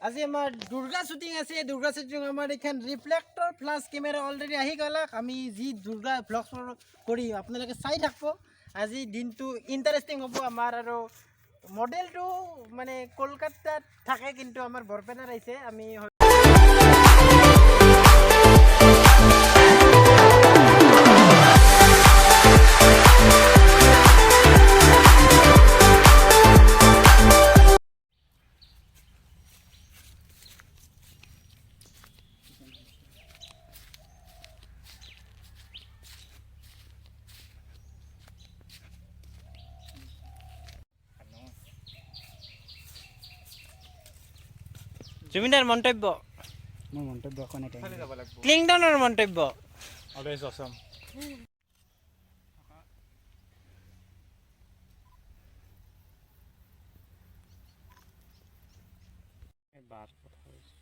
আজি আমাৰ দুৰ্গা শ্বুটিং আছে। দুৰ্গা শ্বুটিং আমাৰ এখন ৰিফ্লেক্টৰ ফ্লাছ কেমেৰা অলৰেডি আহি গ'লাক। আমি যি দুৰ্গা ভ্লগছ কৰি আপোনালোকে চাই থাকিব। আজি দিনটো ইণ্টাৰেষ্টিং হ'ব আমাৰ। আৰু মডেলটো মানে কলকাতাত থাকে কিন্তু আমাৰ বৰপেটাত আহিছে। আমি জুবিনৰ মন্তব্য মোৰ মন্তব্য কোনে ক্লিংটনৰ মন্তব্য অলৱেজ অসম এবাৰ কথা হৈছে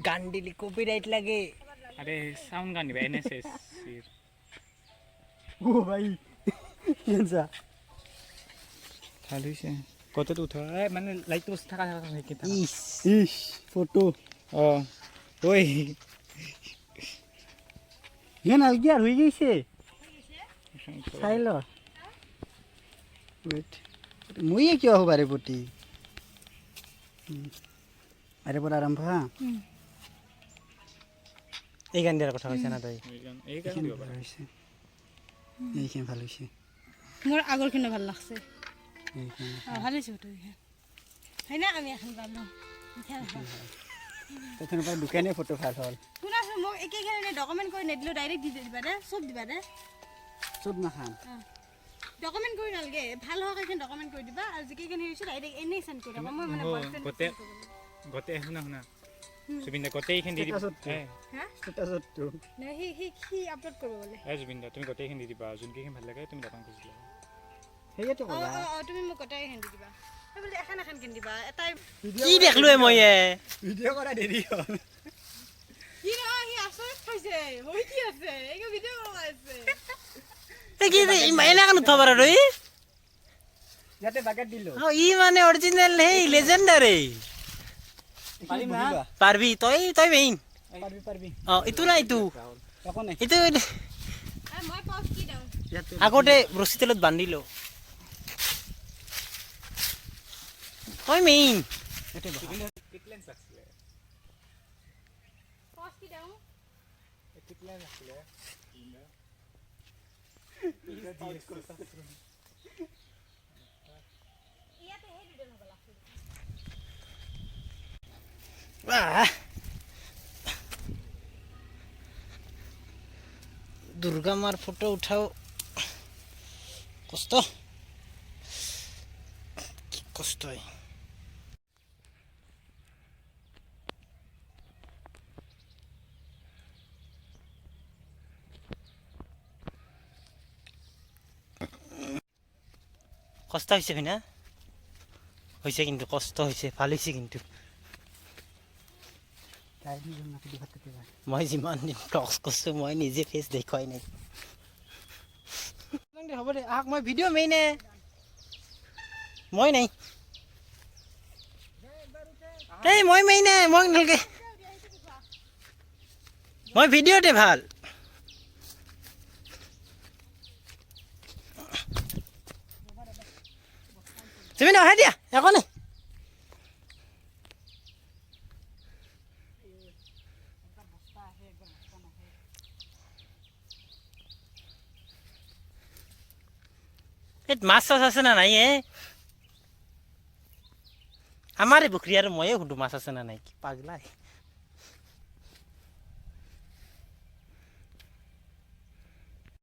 গান দিলি কপিৰাইট লাগে। আরে সাউন্ড গান দিবা এনএসএস ও ভাই কেনসা ভালো হইছে কতটো উঠা মানে লাইট বস থাকা থাকা কি থাকা ইস ফটো ও ওই হেন আলগি আর হয়ে গেছে চাইল ওয়েট মই কি হব পারে পটি আরে পর আরম্ভ হ্যাঁ এই গান দিয়াৰ কথা কৈছে না তই? এই গান দিব পাৰা হইছে এইখান ভালো হইছে মোৰ আগৰ কিনে ভাল লাগছে এইখান ভাল হইছে তো হয় না আমি এখন পালো তখন পর দোকানে ফটো ভাল হল শুনা মোক একেখানে ডকুমেন্ট কৰি নেদিলো ডাইৰেক্ট দি দিবা দে সব দিবা দে সব না খান ডকুমেন্ট কৰি নালগে ভাল হওক এখন ডকুমেন্ট কৰি দিবা আৰু যিকে কেনে হৈছে ডাইৰেক্ট এনে সেন্ড কৰি দিবা মই মানে বয়ফ্ৰেন্ড গতে গতে শুনা শুনা জুবিনদা গোটেইখন দি দিবা হ্যাঁ স্ট্যাটাসত তো না হি আপলোড কৰিব বলে জুবিনদা তুমি গোটেইখন দি দিবা যোনকেইখন ভাল লাগে তুমি দাপান খুজিলা হেইটো কলা তুমি মোক গোটাই হেন দি দিবা বলে এখন এখন কিন দিবা এটাই কি দেখলো মই ভিডিও করা দেরি হল কি না হি আসলে খাইছে হই কি আছে এই ভিডিও কৰা আছে এই কি ইমানে কান থবাৰ আৰু যাতে বাগাত দিল ই মানে অৰিজিনাল হেই লেজেন্ডাৰী পারি না পারবি তই মেইন পারবি পারবি ইটো না ইটো তখন ইটো মই পাউচ কি দাও আগতে ৰছী তেলত বান্ধিলো তই মেইন এতে কিটলেন সাকসলে পাউচ কি দাও কিটলেন আসলে ইয়াতে হে ভিডিও নকলা দুর্গা মার ফটো উঠাও কষ্ট কি কষ্ট হয় কষ্ট হয়েছে না হয়েছে কিন্তু কষ্ট হয়েছে ভাল হয়েছে কিন্তু মই যিমান দিন ব্লগছ কৰিছোঁ মই নিজে ফেচ দেখুৱাই নাই হ'ব দে আহক মই ভিডিঅ' মেইনে মই নাই এই মই মেইনে মই নালাগে মই ভিডিঅ'তে ভাল তুমি নহয় দিয়া একো নাই মাছ চাছ আছে না নাই আমাৰে পুখুৰী আৰু ময়ে সুধো মাছ আছে না নাই কি পাগলা